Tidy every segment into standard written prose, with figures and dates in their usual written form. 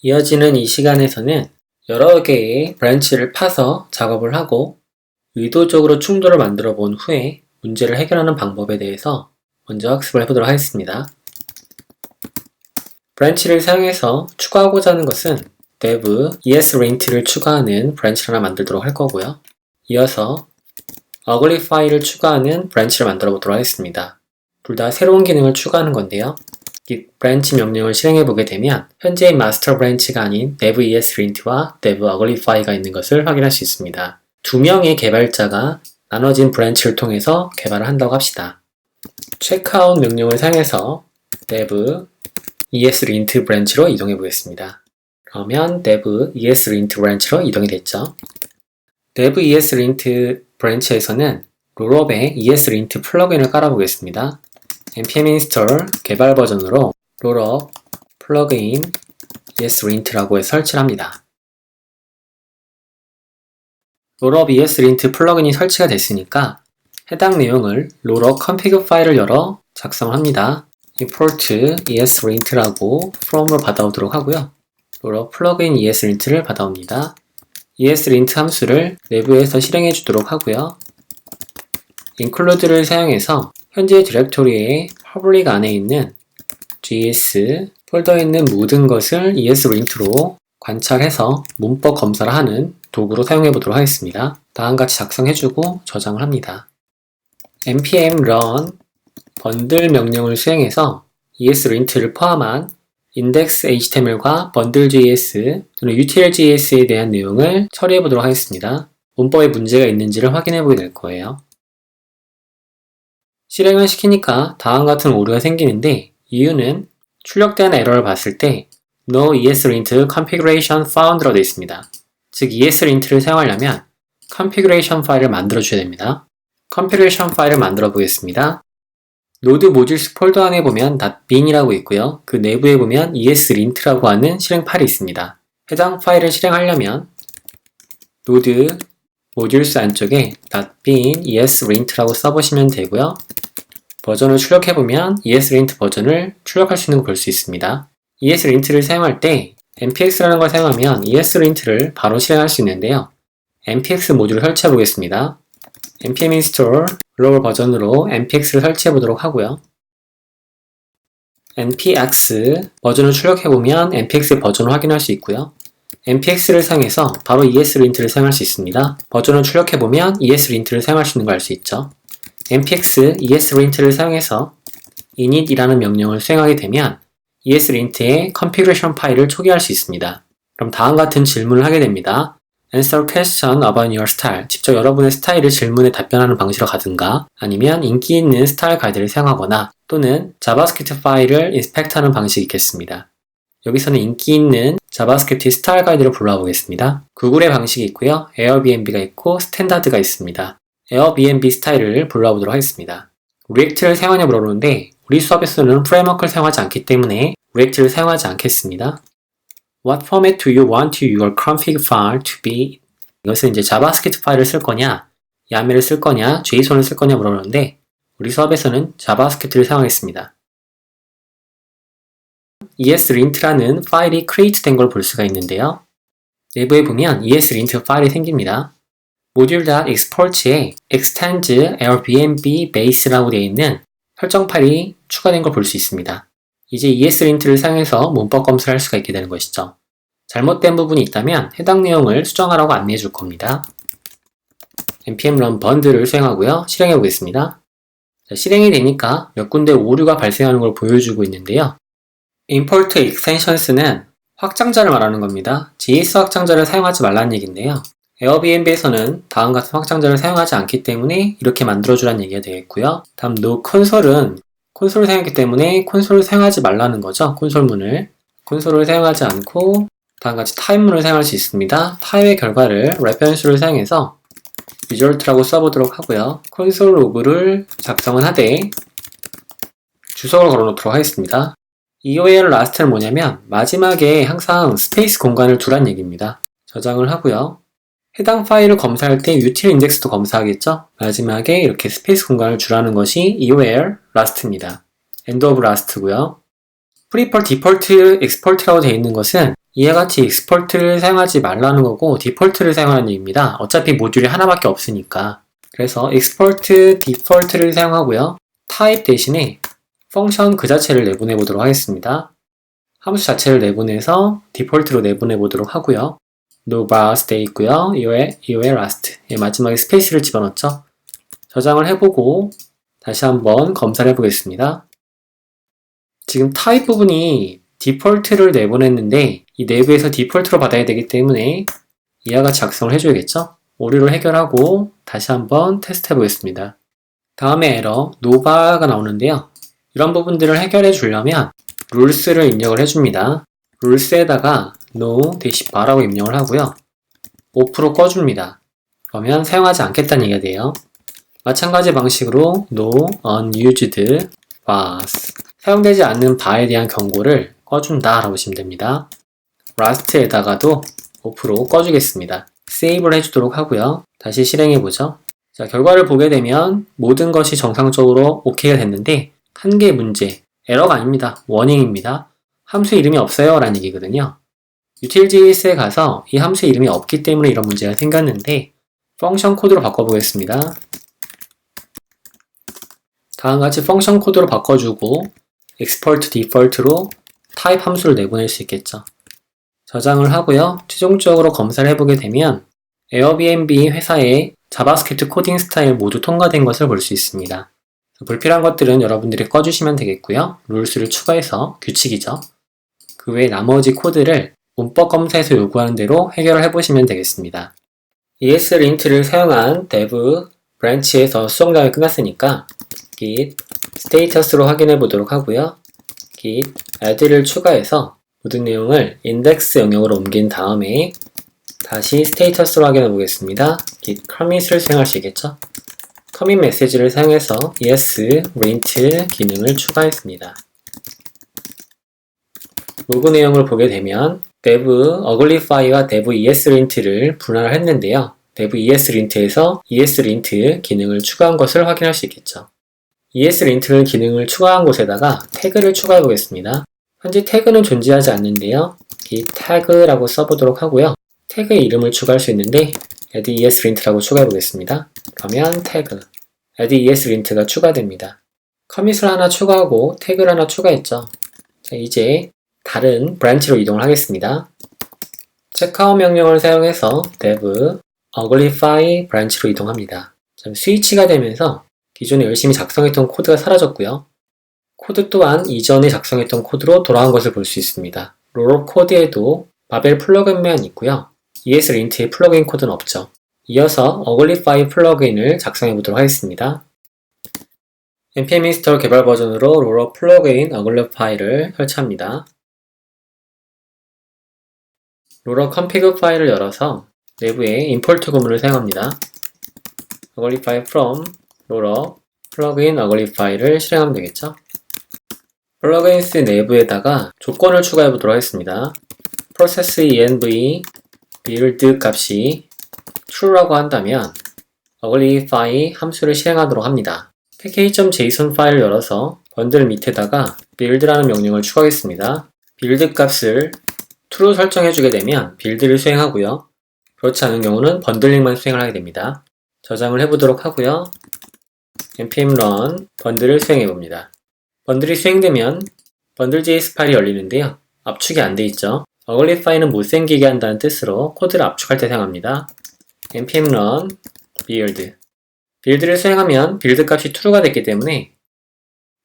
이어지는 이 시간에서는 여러 개의 브랜치를 파서 작업을 하고 의도적으로 충돌을 만들어 본 후에 문제를 해결하는 방법에 대해서 먼저 학습을 해보도록 하겠습니다. 브랜치를 사용해서 추가하고자 하는 것은 dev ESLint를 추가하는 브랜치를 하나 만들도록 할 거고요. 이어서 uglify를 추가하는 브랜치를 만들어 보도록 하겠습니다. 둘 다 새로운 기능을 추가하는 건데요. 이 브랜치 명령을 실행해 보게 되면 현재의 마스터 브랜치가 아닌 dev ESLint와 dev uglify가 있는 것을 확인할 수 있습니다. 두 명의 개발자가 나눠진 브랜치를 통해서 개발을 한다고 합시다. checkout 명령을 사용해서 dev ESLint 브랜치로 이동해 보겠습니다. 그러면 dev ESLint 브랜치로 이동이 됐죠. dev ESLint 브랜치에서는 롤업에 ESLint 플러그인을 깔아보겠습니다. npm install 개발 버전으로 롤업 플러그인 ESLint라고 해서 설치를 합니다. 롤업 ESLint 플러그인이 설치가 됐으니까 해당 내용을 롤업 config 파일을 열어 작성을 합니다. import ESLint라고 from으로 받아오도록 하고요. 롤업 플러그인 ESLint를 받아옵니다. ESLint 함수를 내부에서 실행해 주도록 하고요. include를 사용해서 현재 디렉토리의 public 안에 있는 gs 폴더에 있는 모든 것을 ESLint로 관찰해서 문법 검사를 하는 도구로 사용해 보도록 하겠습니다. 다음같이 작성해주고 저장을 합니다. npm run 번들 명령을 수행해서 ESLint를 포함한 index.html과 bundle.js 또는 util.js에 대한 내용을 처리해 보도록 하겠습니다. 문법에 문제가 있는지를 확인해 보게 될 거예요. 실행을 시키니까 다음과 같은 오류가 생기는데 이유는 출력된 에러를 봤을 때 no ESLint configuration found라고 되어 있습니다. 즉 ESLint를 사용하려면 configuration 파일을 만들어 줘야 됩니다. configuration 파일을 만들어 보겠습니다. 노드 모듈스 폴더 안에 보면 .bin이라고 있고요. 그 내부에 보면 ESLint라고 하는 실행 파일이 있습니다. 해당 파일을 실행하려면 노드 모듈스 안쪽에 .bin ESLint라고 써보시면 되고요. 버전을 출력해보면 ESLint 버전을 출력할 수 있는 걸 볼 수 있습니다. ESLint를 사용할 때 npx라는 걸 사용하면 ESLint를 바로 실행할 수 있는데요. npx 모듈을 설치해 보겠습니다. npm install 글로벌 버전으로 npx를 설치해 보도록 하고요. npx 버전을 출력해보면 npx의 버전을 확인할 수 있고요. npx를 사용해서 바로 ESLint를 사용할 수 있습니다. 버전을 출력해보면 ESLint를 사용할 수 있는 걸 알 수 있죠. npx ESLint를 사용해서 init이라는 명령을 수행하게 되면 ESLint의 configuration 파일을 초기화할 수 있습니다. 그럼 다음과 같은 질문을 하게 됩니다. Answer question about your style. 직접 여러분의 스타일을 질문에 답변하는 방식으로 가든가 아니면 인기 있는 스타일 가이드를 사용하거나 또는 자바스크립트 파일을 인스펙트하는 방식이 있겠습니다. 여기서는 인기 있는 자바스크립트 스타일 가이드를 불러와 보겠습니다. 구글의 방식이 있고요. 에어비앤비가 있고 스탠다드가 있습니다. 에어비앤비 스타일을 불러와 보도록 하겠습니다. 리액트를 사용하냐 물어보는데 우리 수업에서는 프레임워크를 사용하지 않기 때문에 리액트를 사용하지 않겠습니다. What format do you want your config file to be? 이것은 이제 자바스크립트 파일을 쓸 거냐, YAML을 쓸 거냐, JSON을 쓸 거냐 물어보는데 우리 수업에서는 자바스크립트를 사용하겠습니다. ESLint라는 파일이 create 된 걸 볼 수가 있는데요. 내부에 보면 ESLint 파일이 생깁니다. module.export에 extends Airbnb base라고 되어 있는 설정 파일이 추가된 걸 볼 수 있습니다. 이제 ESLint를 사용해서 문법 검사를 할 수가 있게 되는 것이죠. 잘못된 부분이 있다면 해당 내용을 수정하라고 안내해 줄 겁니다. npm run bundle을 수행하고요. 실행해 보겠습니다. 실행이 되니까 몇 군데 오류가 발생하는 걸 보여주고 있는데요. import extensions는 확장자를 말하는 겁니다. JS 확장자를 사용하지 말라는 얘기인데요. 에어비앤비에서는 다음 같은 확장자를 사용하지 않기 때문에 이렇게 만들어주라는 얘기가 되겠고요. 다음 no console은 콘솔을 사용했기 때문에 콘솔을 사용하지 말라는 거죠. 콘솔문을. 콘솔을 사용하지 않고 다음같이 타입문을 사용할 수 있습니다. 타입의 결과를 reference를 사용해서 result라고 써보도록 하고요. 콘솔 로그를 작성은 하되 주석을 걸어놓도록 하겠습니다. EOL last는 뭐냐면 마지막에 항상 스페이스 공간을 두란 얘기입니다. 저장을 하고요. 해당 파일을 검사할 때 util index도 검사하겠죠? 마지막에 이렇게 스페이스 공간을 주라는 것이 EOL last입니다. end of last고요. prefer default export라고 되어 있는 것은 이와 같이 익스퍼트를 사용하지 말라는 거고 디폴트를 사용하는 얘기입니다. 어차피 모듈이 하나밖에 없으니까. 그래서 export default를 사용하고요. type 대신에 펑션 그 자체를 내보내 보도록 하겠습니다. 함수 자체를 내보내서 디폴트로 내보내 보도록 하고요. no bars 돼 있고요. 이후에 last 마지막에 스페이스를 집어넣죠. 저장을 해보고 다시 한번 검사를 해보겠습니다. 지금 type 부분이 디폴트를 내보냈는데 이 내부에서 디폴트로 받아야 되기 때문에 이와 같이 작성을 해줘야겠죠? 오류를 해결하고 다시 한번 테스트 해보겠습니다. 다음에 에러 nobar가 나오는데요. 이런 부분들을 해결해 주려면 rules를 입력을 해줍니다. rules에다가 no-bar라고 입력을 하고요. 오프로 꺼줍니다. 그러면 사용하지 않겠다는 얘기가 돼요. 마찬가지 방식으로 no unused bars 사용되지 않는 바에 대한 경고를 꺼준다 라고 보시면 됩니다. last에다가도 오프로 꺼주겠습니다. 세이브를 해주도록 하고요. 다시 실행해보죠. 자, 결과를 보게 되면 모든 것이 정상적으로 OK가 됐는데 한 개의 문제, 에러가 아닙니다. 워닝입니다. 함수 이름이 없어요 라는 얘기거든요. util.js에 가서 이 함수 이름이 없기 때문에 이런 문제가 생겼는데 펑션 코드로 바꿔보겠습니다. 다음과 같이 펑션 코드로 바꿔주고 export default로 type 함수를 내보낼 수 있겠죠. 저장을 하고요. 최종적으로 검사를 해보게 되면 에어비앤비 회사의 자바스크립트 코딩 스타일 모두 통과된 것을 볼 수 있습니다. 불필요한 것들은 여러분들이 꺼주시면 되겠고요. 룰스를 추가해서 규칙이죠. 그 외에 나머지 코드를 문법 검사에서 요구하는 대로 해결을 해보시면 되겠습니다. ESLint를 사용한 dev branch에서 수정 작업이 끝났으니까 git status로 확인해 보도록 하고요. git add를 추가해서 모든 내용을 index 영역으로 옮긴 다음에 다시 status로 확인해 보겠습니다. git commit을 수행할 수 있겠죠? commit 메시지를 사용해서 ESLint 기능을 추가했습니다. 로그 내용을 보게 되면 dev uglify와 dev ESLint를 분할을 했는데요. dev ESLint에서 ESLint 기능을 추가한 것을 확인할 수 있겠죠. ESLint 기능을 추가한 곳에다가 태그를 추가해 보겠습니다. 현재 태그는 존재하지 않는데요. git tag라고 써보도록 하고요. 태그의 이름을 추가할 수 있는데 add ESLint라고 추가해 보겠습니다. 그러면 태그 add ESLint가 추가됩니다. 커밋을 하나 추가하고 태그를 하나 추가했죠. 자, 이제 다른 브랜치로 이동을 하겠습니다. checkout 명령을 사용해서 dev uglify 브랜치로 이동합니다. 스위치가 되면서 기존에 열심히 작성했던 코드가 사라졌고요. 코드 또한 이전에 작성했던 코드로 돌아간 것을 볼 수 있습니다. 롤업 코드에도 바벨 플러그인만 있고요. ESLint의 플러그인 코드는 없죠. 이어서 uglify 플러그인을 작성해 보도록 하겠습니다. npm 인스톨 개발 버전으로 롤업 플러그인 uglify를 설치합니다. 롤업 config 파일을 열어서 내부에 import 구문을 사용합니다. uglify from 롤업 플러그인 uglify를 실행하면 되겠죠. 플러그인스 내부에다가 조건을 추가해 보도록 하겠습니다. process env build 값이 true라고 한다면 uglify 함수를 실행하도록 합니다. package.json 파일을 열어서 번들 밑에다가 build라는 명령을 추가하겠습니다. build 값을 true 설정해 주게 되면 build를 수행하고요. 그렇지 않은 경우는 번들링만 수행을 하게 됩니다. 저장을 해보도록 하고요. npm run 번들을 수행해 봅니다. 번들이 수행되면 bundle.js 파일이 열리는데요. 압축이 안 돼 있죠. uglify는 못생기게 한다는 뜻으로 코드를 압축할 때 사용합니다. npm run build build를 수행하면 build 값이 true가 됐기 때문에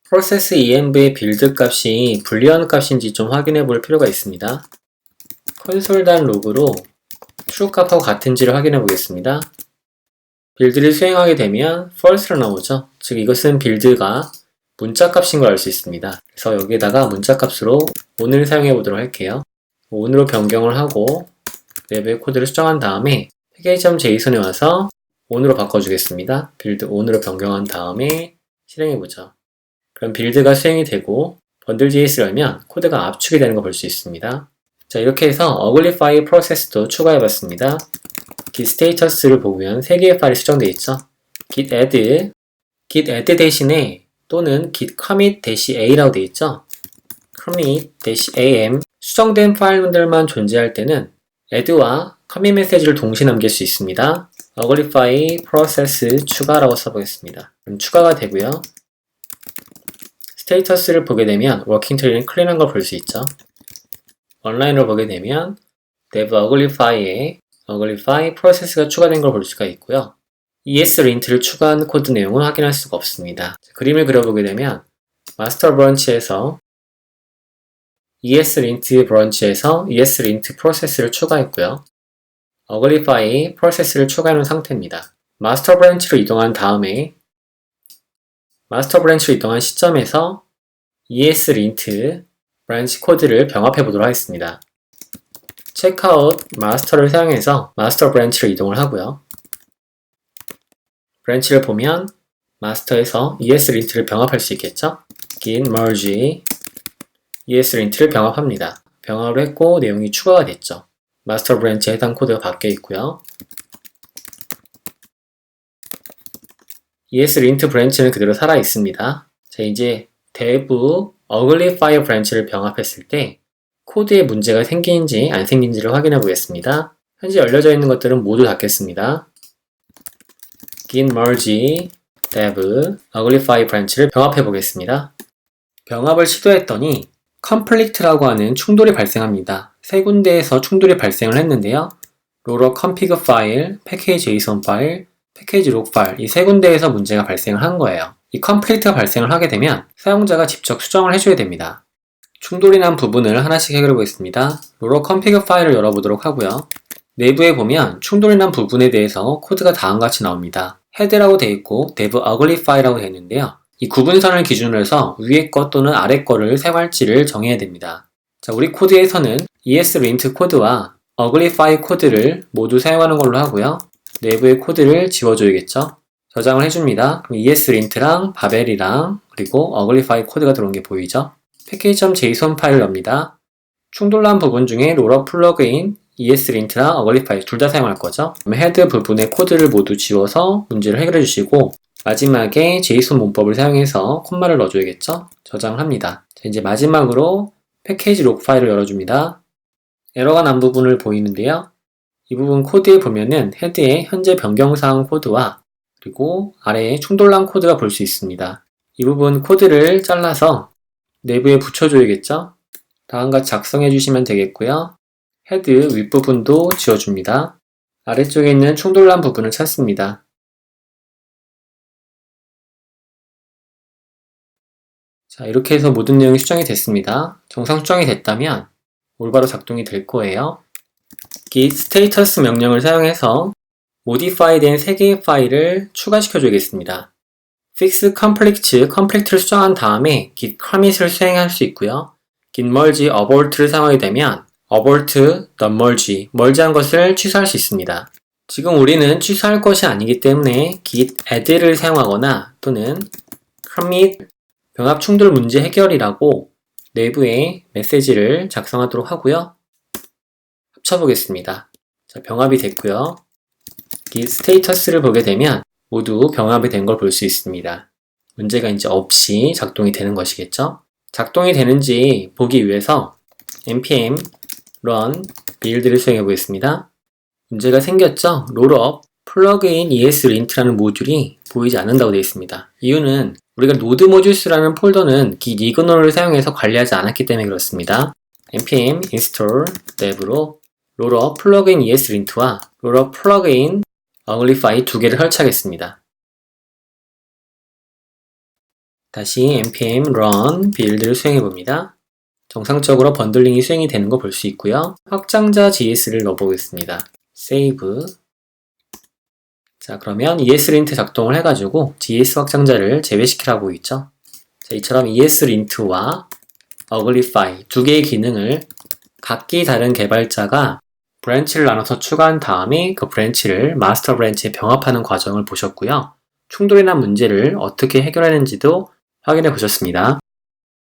process env의 build 값이 불리한 값인지 좀 확인해 볼 필요가 있습니다. console.log로 true 값하고 같은지를 확인해 보겠습니다. 빌드를 수행하게 되면 false로 나오죠. 즉 이것은 빌드가 문자 값인 걸 알 수 있습니다. 그래서 여기에다가 문자 값으로 on을 사용해 보도록 할게요. on으로 변경을 하고 내부의 코드를 수정한 다음에 package.json에 와서 on으로 바꿔주겠습니다. 빌드 on으로 변경한 다음에 실행해 보죠. 그럼 빌드가 수행이 되고 bundle.js를 열면 코드가 압축이 되는 걸 볼 수 있습니다. 자, 이렇게 해서 uglify 프로세스도 추가해 봤습니다. git status를 보면 3개의 파일이 수정되어 있죠. git add 대신에 또는 git commit-a라고 되어 있죠. commit-am 수정된 파일들만 존재할 때는 add와 commit 메시지를 동시에 남길 수 있습니다. uglify process 추가라고 써보겠습니다. 그럼 추가가 되고요. 스테이터스를 보게 되면 워킹 트리는 클린한 걸 볼 수 있죠. 온라인으로 보게 되면 dev uglify에 uglify process가 추가된 걸 볼 수가 있고요. ESLint를 추가한 코드 내용은 확인할 수가 없습니다. 그림을 그려보게 되면 마스터 브런치에서 ESLint 브런치에서 ESLint 프로세스를 추가했고요. uglify 프로세스를 추가해놓은 상태입니다. 마스터 브런치로 이동한 다음에 마스터 브런치로 이동한 시점에서 ESLint 브런치 코드를 병합해 보도록 하겠습니다. checkout 마스터를 사용해서 마스터 브런치로 이동을 하고요. 브런치를 보면 마스터에서 ESLint를 병합할 수 있겠죠? git merge ESLint를 병합합니다. 병합을 했고 내용이 추가가 됐죠. 마스터 브랜치에 해당 코드가 바뀌어 있고요. ESLint 브랜치는 그대로 살아 있습니다. 자, 이제 dev uglify 브랜치를 병합했을 때 코드에 문제가 생기는지 안 생긴지를 확인해 보겠습니다. 현재 열려져 있는 것들은 모두 닫겠습니다. git merge dev uglify 브랜치를 병합해 보겠습니다. 병합을 시도했더니 conflict라고 하는 충돌이 발생합니다. 세 군데에서 충돌이 발생을 했는데요. 로러 config 파일, 패키지 JSON 파일, 패키지 log 파일 이 세 군데에서 문제가 발생을 한 거예요. 이 conflict가 발생을 하게 되면 사용자가 직접 수정을 해줘야 됩니다. 충돌이 난 부분을 하나씩 해결해 보겠습니다. 로러 config 파일을 열어보도록 하고요. 내부에 보면 충돌이 난 부분에 대해서 코드가 다음과 같이 나옵니다. head라고 되어 있고 dev uglify라고 되어 있는데요. 이 구분선을 기준으로 해서 위에 것 또는 아래 거를 사용할지를 정해야 됩니다. 자, 우리 코드에서는 ESLint 코드와 uglify 코드를 모두 사용하는 걸로 하고요. 내부의 코드를 지워줘야겠죠. 저장을 해줍니다. 그럼 ESLint랑 바벨이랑 그리고 uglify 코드가 들어온 게 보이죠? package.json 파일을 엽니다. 충돌난 부분 중에 로러 플러그인 ESLint랑 uglify 둘 다 사용할 거죠. 그럼 헤드 부분의 코드를 모두 지워서 문제를 해결해 주시고 마지막에 JSON 문법을 사용해서 콤마를 넣어줘야겠죠? 저장을 합니다. 자, 이제 마지막으로 패키지 록 파일을 열어줍니다. 에러가 난 부분을 보이는데요. 이 부분 코드에 보면은 헤드에 현재 변경사항 코드와 그리고 아래에 충돌난 코드가 볼 수 있습니다. 이 부분 코드를 잘라서 내부에 붙여줘야겠죠? 다음과 같이 작성해 주시면 되겠고요. 헤드 윗부분도 지워줍니다. 아래쪽에 있는 충돌난 부분을 찾습니다. 자, 이렇게 해서 모든 내용이 수정이 됐습니다. 정상 수정이 됐다면 올바로 작동이 될 거예요. git status 명령을 사용해서 modify 된 3개의 파일을 추가시켜 주겠습니다. fix conflict를 수정한 다음에 git commit을 수행할 수 있고요. git merge abort를 사용하게 되면 abort the merge한 것을 취소할 수 있습니다. 지금 우리는 취소할 것이 아니기 때문에 git add를 사용하거나 또는 commit 병합 충돌 문제 해결이라고 내부에 메시지를 작성하도록 하고요. 합쳐보겠습니다. 자, 병합이 됐고요. git 스테이터스를 보게 되면 모두 병합이 된 걸 볼 수 있습니다. 문제가 이제 없이 작동이 되는 것이겠죠? 작동이 되는지 보기 위해서 npm run build를 수행해 보겠습니다. 문제가 생겼죠? rollup 플러그인 ESLint라는 모듈이 보이지 않는다고 되어 있습니다. 이유는 우리가 node modules라는 폴더는 git ignore 를 사용해서 관리하지 않았기 때문에 그렇습니다. npm install dev로 rollup 플러그인 ESLint와 rollup 플러그인 uglify 두 개를 설치하겠습니다. 다시 npm run build를 수행해 봅니다. 정상적으로 번들링이 수행이 되는 거 볼 수 있고요. 확장자 JS를 넣어보겠습니다. save. 자, 그러면 ESLint 작동을 해가지고 JS 확장자를 제외시키라고 있죠. 자, 이처럼 ESLint와 uglify 두 개의 기능을 각기 다른 개발자가 브랜치를 나눠서 추가한 다음에 그 브랜치를 마스터 브랜치에 병합하는 과정을 보셨고요. 충돌이 난 문제를 어떻게 해결하는지도 확인해 보셨습니다.